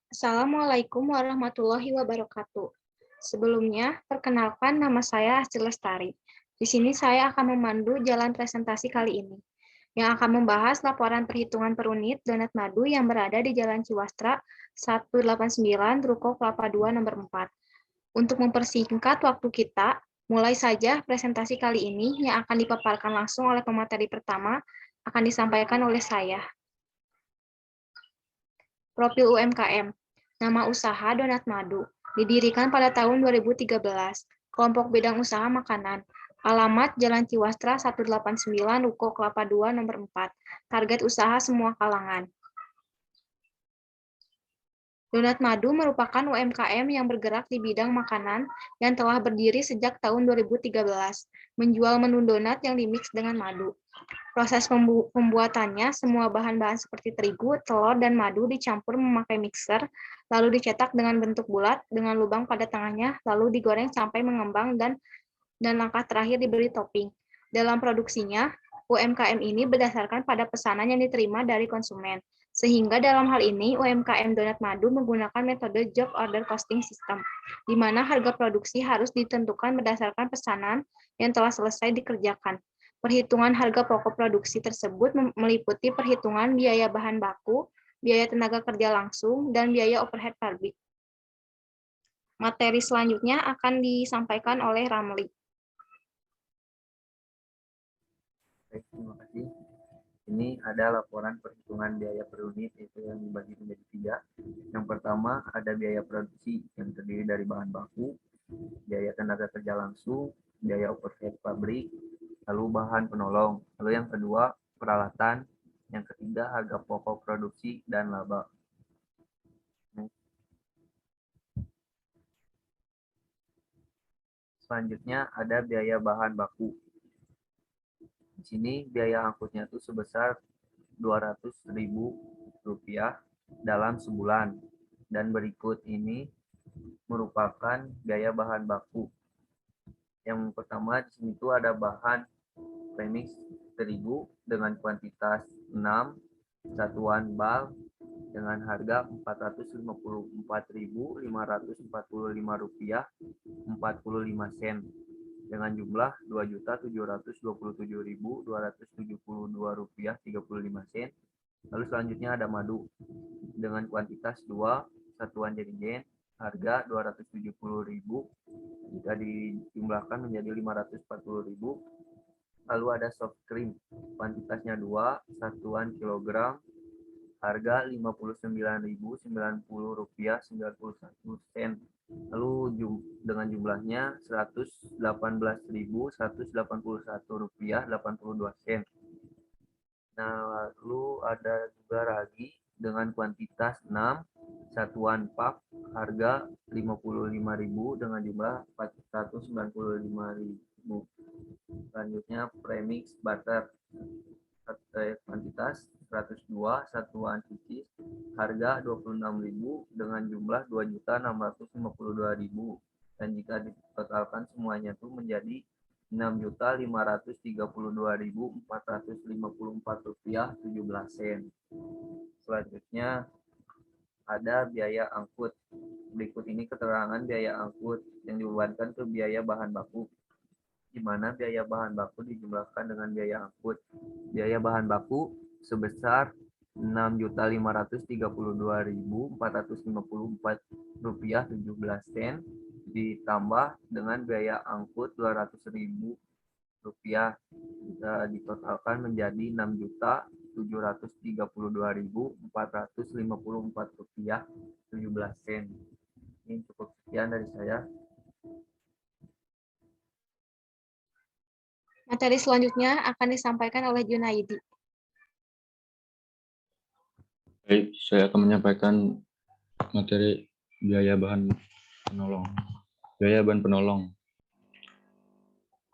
Assalamualaikum warahmatullahi wabarakatuh. Sebelumnya, perkenalkan nama saya Asti Lestari. Di sini saya akan memandu jalan presentasi kali ini, yang akan membahas laporan perhitungan per unit donat madu yang berada di Jalan Ciwastra 189, Ruko Kelapa 2, nomor 4. Untuk mempersingkat waktu kita, mulai saja presentasi kali ini yang akan dipaparkan langsung oleh pemateri pertama akan disampaikan oleh saya. Profil UMKM. Nama usaha Donat Madu. Didirikan pada tahun 2013. Kelompok bidang usaha makanan. Alamat Jalan Ciwastra 189, Ruko Kelapa 2, nomor 4. Target usaha semua kalangan. Donat Madu merupakan UMKM yang bergerak di bidang makanan yang telah berdiri sejak tahun 2013, menjual menu donat yang dimix dengan madu. Proses pembuatannya, semua bahan-bahan seperti terigu, telur, dan madu dicampur memakai mixer, lalu dicetak dengan bentuk bulat, dengan lubang pada tengahnya, lalu digoreng sampai mengembang, dan langkah terakhir diberi topping. Dalam produksinya, UMKM ini berdasarkan pada pesanan yang diterima dari konsumen. Sehingga dalam hal ini, UMKM Donat Madu menggunakan metode Job Order Costing System, di mana harga produksi harus ditentukan berdasarkan pesanan yang telah selesai dikerjakan. Perhitungan harga pokok produksi tersebut meliputi perhitungan biaya bahan baku, biaya tenaga kerja langsung, dan biaya overhead pabrik. Materi selanjutnya akan disampaikan oleh Ramli. Baik, terima kasih. Ini ada laporan perhitungan biaya per unit, yaitu yang dibagi menjadi 3. Yang pertama ada biaya produksi yang terdiri dari bahan baku, biaya tenaga kerja langsung, biaya overhead pabrik, lalu bahan penolong. Lalu yang kedua peralatan, yang ketiga harga pokok produksi dan laba. Selanjutnya ada biaya bahan baku. Di sini biaya angkutnya itu sebesar Rp200.000 dalam sebulan. Dan berikut ini merupakan biaya bahan baku. Yang pertama di sini tuh ada bahan premix terigu dengan kuantitas 6 satuan bal dengan harga Rp454.545 dengan jumlah Rp2.727.272,35. Lalu selanjutnya ada madu dengan kuantitas 2 satuan jerigen harga Rp270.000 jika dijumlahkan menjadi Rp540.000. Lalu ada soft cream kuantitasnya 2 satuan kilogram harga Rp59.090,91. Lalu dengan jumlahnya Rp118.181,82. Nah, lalu ada juga ragi dengan kuantitas 6 satuan pak harga Rp55.000 dengan jumlah Rp495.000. Selanjutnya premix butter kuantitas 102 satuan cuci harga Rp26.000 dengan jumlah Rp2.652.000. Dan jika ditotalkan semuanya itu menjadi Rp6.534.454.17. Selanjutnya ada biaya angkut. Berikut ini keterangan biaya angkut yang dibebankan ke biaya bahan baku, di mana biaya bahan baku dijumlahkan dengan biaya angkut. Biaya bahan baku sebesar Rp6.532.454.17 ditambah dengan biaya angkut Rp200.000 bisa ditotalkan menjadi Rp6.732.454.17. Ini cukup sekian dari saya. Materi selanjutnya akan disampaikan oleh Junaidi. Baik, saya akan menyampaikan materi biaya bahan penolong. Biaya bahan penolong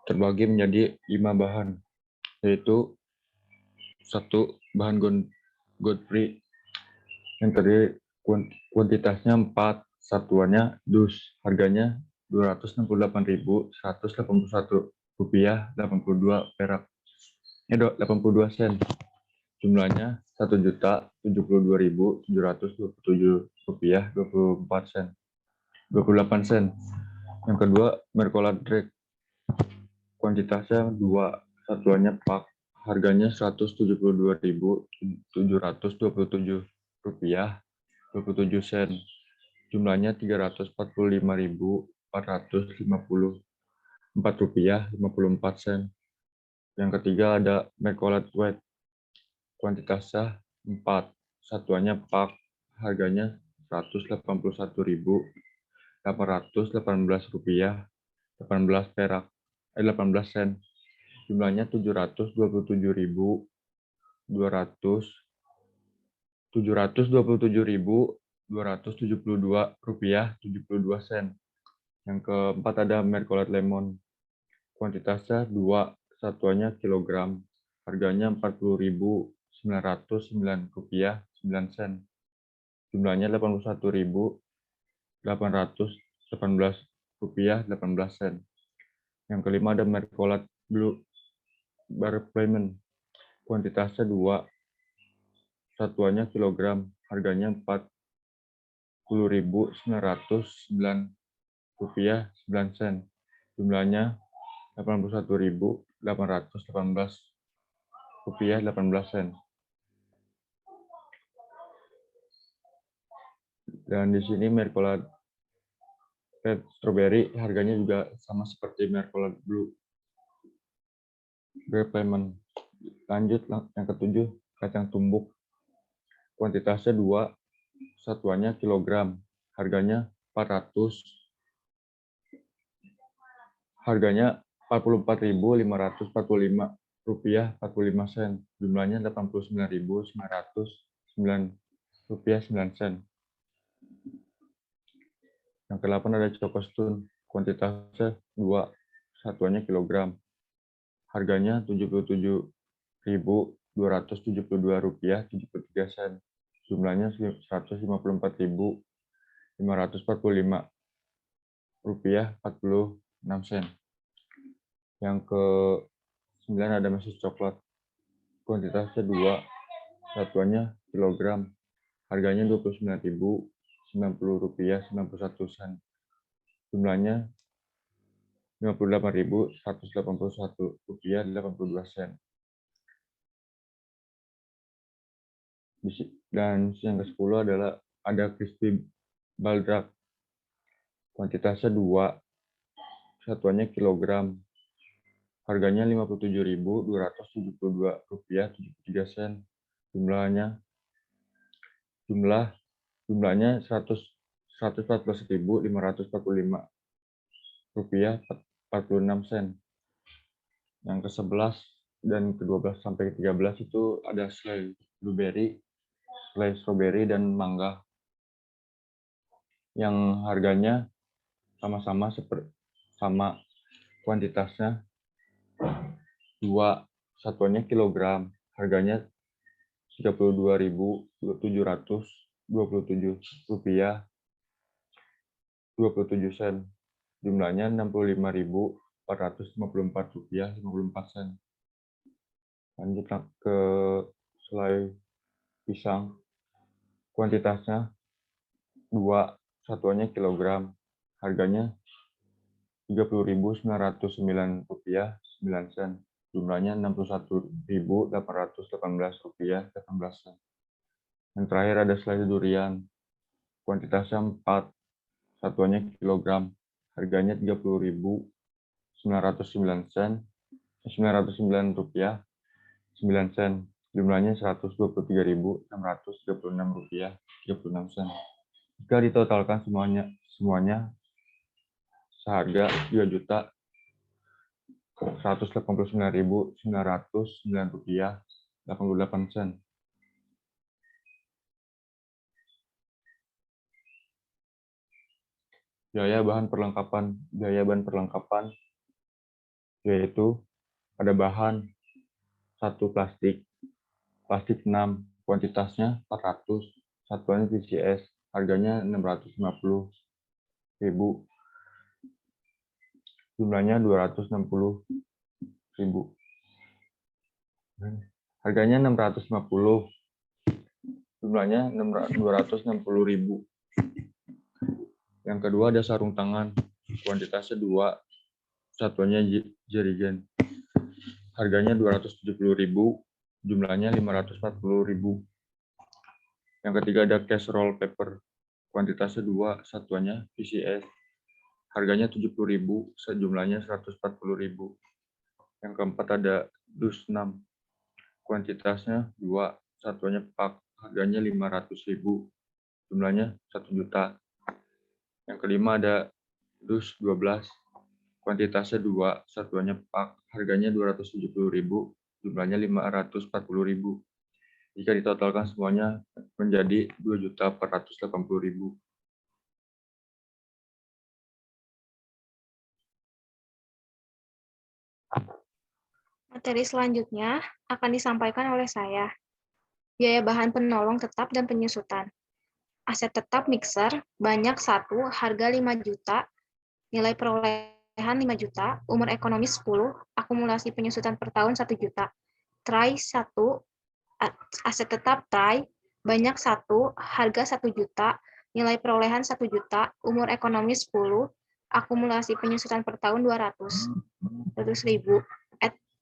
terbagi menjadi 5 bahan, yaitu 1 bahan Godfrey yang terdiri kuantitasnya 4, satuannya dus, harganya Rp268.181,82 perak. 82 sen. jumlahnya Rp1.727.727.24 sen. 28 kedua, mercolat Drake. Kuantitasnya 2, satuannya pak. Harganya Rp172.727.27. Jumlahnya Rp345.454.54. Yang ketiga ada mercolat White. Kuantitasnya 4, satuannya pak. Harganya Rp181.818 18 sen. Jumlahnya Rp727.272.72. Yang keempat ada mercolat lemon. Kuantitasnya 2, satuannya kilogram. Harganya Rp40.909.9. Jumlahnya Rp81.818.18. Yang kelima ada mercolat blue Barclayman. Kuantitasnya 2, satuannya kilogram. Harganya Rp40.909.9. Jumlahnya Rp81.818.18. Dan di sini mercolat red strawberry harganya juga sama seperti mercolat blue Barclayman. Lanjut yang ketujuh, kacang tumbuk. Kuantitasnya 2, satuannya kilogram. Harganya Rp44.545.45. Jumlahnya Rp89.909.9. Yang ke-8 ada Cokostun. Kuantitasnya 2, satuannya kilogram. Harganya Rp72.272.73. Jumlahnya Rp155.545.46. Yang ke-9 ada mesis coklat. Kuantitasnya 2, satuannya kilogram. Harganya Rp29.090.91. Jumlahnya Rp58.181.82. Dan yang ke-10 adalah ada crispy baldrap. Kuantitasnya 2, satuannya kilogram. Harganya Rp57.272.73. Jumlahnya Rp114.545.46. Yang ke-11 dan ke-12 sampai ke-13 itu ada selai blueberry, selai strawberry, dan mangga. Yang harganya sama kuantitasnya 2, satuannya kilogram. Harganya Rp32.727.27. Jumlahnya Rp65.454.54. Lanjut ke selai pisang. Kuantitasnya 2, satuannya kilogram. Harganya Rp30.909.9. Jumlahnya Rp61.818.18. Yang terakhir ada selai durian. Kuantitasnya 4, satuannya kilogram. Harganya Rp39.909.9. Jumlahnya Rp123.636.36. Jika ditotalkan semuanya seharga Rp189.909.88. Biaya bahan perlengkapan yaitu ada bahan 1 plastik 6, kuantitasnya 400, satuannya VCS, harganya Rp650.000, jumlahnya Rp260.000. Harganya 650. Jumlahnya 260.000. Yang kedua ada sarung tangan. Kuantitasnya 2. Satuannya jerigen. Harganya 270.000. Jumlahnya 540.000. Yang ketiga ada casserole paper. Kuantitasnya 2. Satuannya VCS. Harganya 70.000. Sejumlahnya 140.000. Yang keempat ada dus 6. Kuantitasnya 2. Satuannya pak. Harganya 500.000. Jumlahnya 1 juta. Yang kelima ada dus 12. Kuantitasnya 2. Satuannya pak. Harganya 270.000. Jumlahnya 540.000. Jika ditotalkan semuanya menjadi 2.480.000. Materi selanjutnya akan disampaikan oleh saya. Biaya bahan penolong tetap dan penyusutan. Aset tetap mixer, banyak 1, harga 5 juta, nilai perolehan 5 juta, umur ekonomi 10, akumulasi penyusutan per tahun 1 juta. Try 1, aset tetap try, banyak 1, harga 1 juta, nilai perolehan 1 juta, umur ekonomi 10, akumulasi penyusutan per tahun 200.000.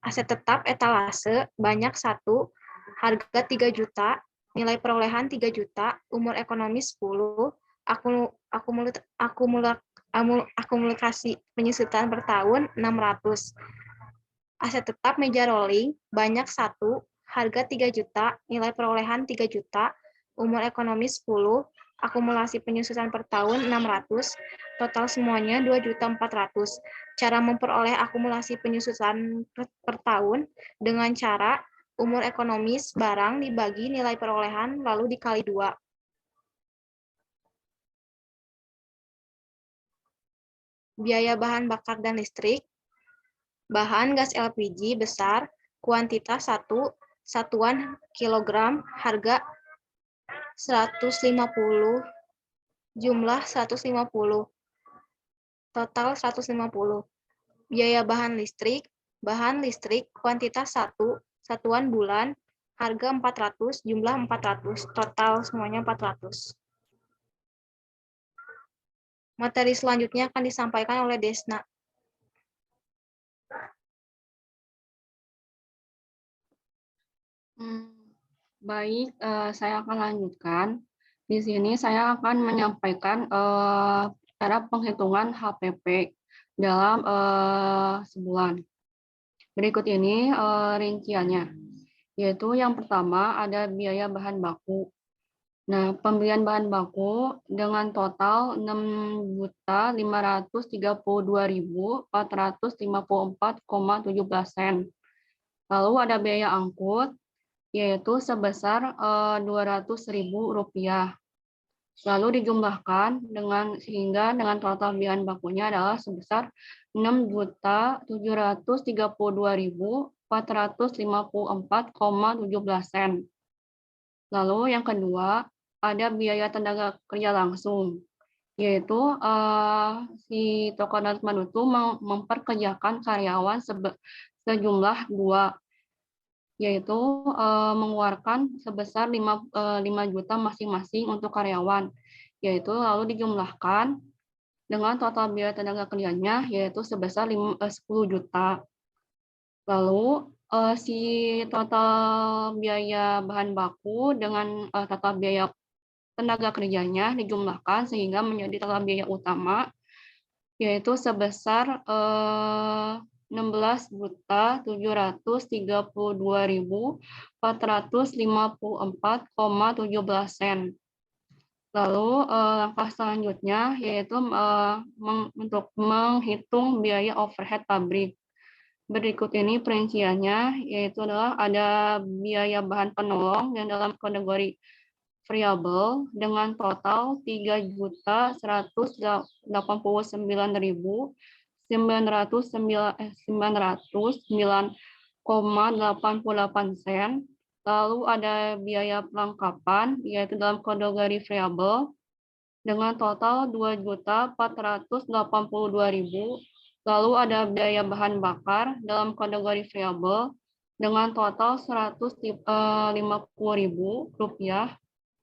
Aset tetap etalase, banyak 1, harga 3 juta, nilai perolehan 3 juta, umur ekonomi 10, akumulasi penyusutan per tahun 600. Aset tetap meja rolling, banyak 1, harga 3 juta, nilai perolehan 3 juta, umur ekonomi 10, akumulasi penyusutan per tahun 600, total semuanya 2.400.000. Cara memperoleh akumulasi penyusutan per tahun dengan cara umur ekonomis barang dibagi nilai perolehan lalu dikali 2. Biaya bahan bakar dan listrik. Bahan gas LPG besar, kuantitas 1, satuan kilogram, harga 150, jumlah 150, total 150. Biaya bahan listrik, kuantitas 1, satuan bulan, harga 400, jumlah 400, total semuanya 400. Materi selanjutnya akan disampaikan oleh Desna. Baik, saya akan lanjutkan. Di sini saya akan menyampaikan cara penghitungan HPP dalam sebulan. Berikut ini rinciannya, yaitu yang pertama ada biaya bahan baku. Nah, pembelian bahan baku dengan total 6.532.454,17 sen. Lalu ada biaya angkut, yaitu sebesar Rp200.000. Lalu dijumlahkan sehingga dengan total bahan bakunya adalah sebesar 6.732.454,17 sen. Lalu yang kedua ada biaya tenaga kerja langsung, yaitu si toko Natman itu memperkerjakan karyawan sejumlah 2, yaitu mengeluarkan sebesar 5 juta masing-masing untuk karyawan, yaitu lalu dijumlahkan dengan total biaya tenaga kerjanya yaitu sebesar 10 juta. Lalu si total biaya bahan baku dengan total biaya tenaga kerjanya dijumlahkan sehingga menjadi total biaya utama yaitu sebesar 16.732.454,17 sen. Lalu langkah selanjutnya yaitu untuk menghitung biaya overhead pabrik. Berikut ini perinciannya, yaitu adalah ada biaya bahan penolong yang dalam kategori variabel dengan total 3.189.909,88 sen. Lalu ada biaya perlengkapan, yaitu dalam kategori variabel dengan total 2.482.000. Lalu ada biaya bahan bakar dalam kategori variabel dengan total Rp150.000.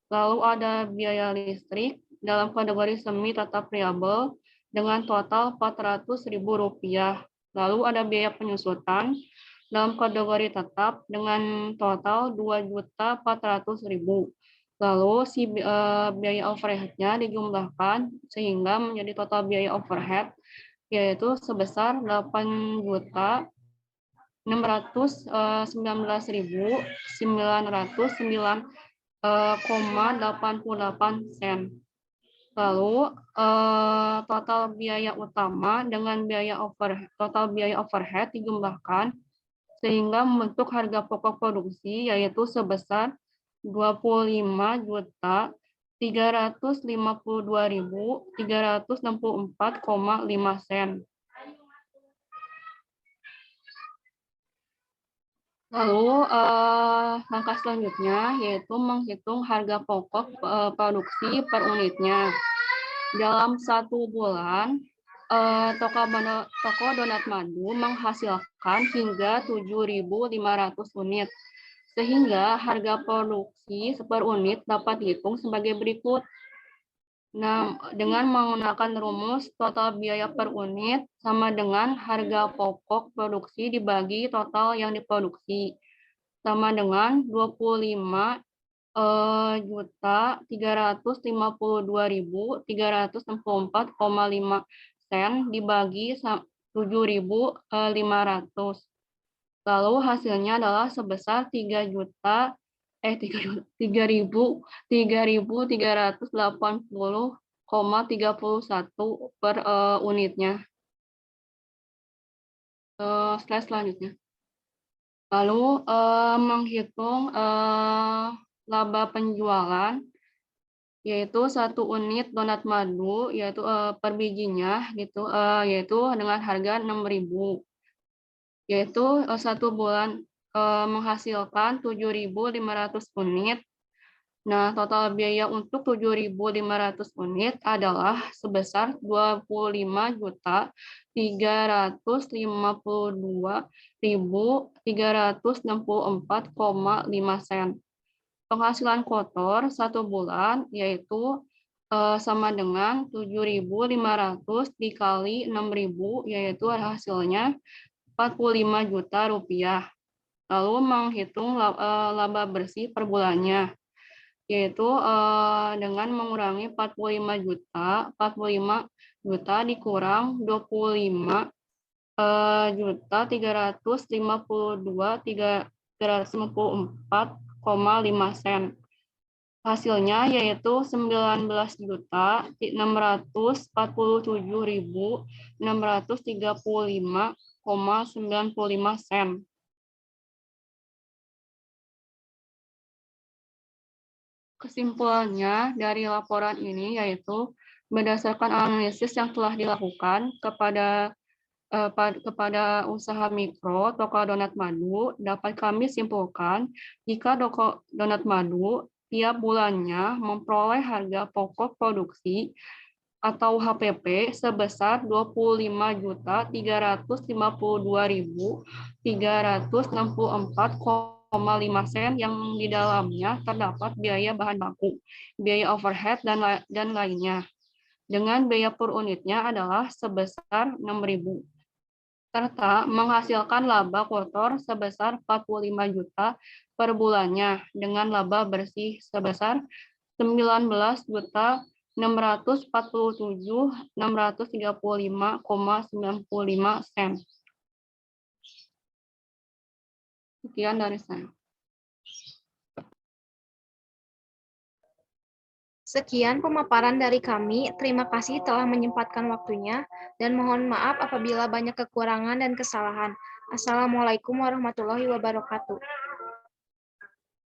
Lalu ada biaya listrik dalam kategori semi tetap variabel dengan total Rp400.000. Lalu ada biaya penyusutan dalam kategori tetap dengan total Rp2.400.000. Lalu biaya overhead-nya dijumlahkan sehingga menjadi total biaya overhead yaitu sebesar Rp8.919.909,88 Lalu total biaya utama dengan total biaya overhead dijumlahkan sehingga membentuk harga pokok produksi yaitu sebesar Rp25.352.364,5. Lalu langkah selanjutnya yaitu menghitung harga pokok produksi per unitnya. Dalam 1 bulan, toko donat madu menghasilkan hingga 7.500 unit, sehingga harga produksi per unit dapat dihitung sebagai berikut. Nah, dengan menggunakan rumus total biaya per unit sama dengan harga pokok produksi dibagi total yang diproduksi, sama dengan 25.352.364,5 sen dibagi 7.500. Lalu hasilnya adalah sebesar 3.380,31 per unitnya. Slide selanjutnya. Lalu menghitung laba penjualan yaitu 1 unit donat madu yaitu per bijinya gitu yaitu dengan harga 6.000. Yaitu 1 bulan menghasilkan 7.500 unit. Nah, total biaya untuk 7.500 unit adalah sebesar 25.352.364,5 sen. Penghasilan kotor 1 bulan yaitu sama dengan 7.500 dikali 6.000 yaitu hasilnya Rp45 juta. Lalu menghitung laba bersih per bulannya yaitu dengan mengurangi 45 juta dikurang 25.352.354,5 sen. Hasilnya yaitu 19.647.635,95 sen. Kesimpulannya dari laporan ini yaitu berdasarkan analisis yang telah dilakukan kepada usaha mikro toko donat madu, dapat kami simpulkan jika toko donat madu tiap bulannya memperoleh harga pokok produksi atau HPP sebesar Rp25.352.364,5 sen yang di dalamnya terdapat biaya bahan baku, biaya overhead, dan lainnya. Dengan biaya per unitnya adalah sebesar 6.000. Serta menghasilkan laba kotor sebesar 45 juta per bulannya dengan laba bersih sebesar 19.447.635,95 sen. Sekian dari saya. Sekian pemaparan dari kami. Terima kasih telah menyempatkan waktunya dan mohon maaf apabila banyak kekurangan dan kesalahan. Assalamualaikum warahmatullahi wabarakatuh.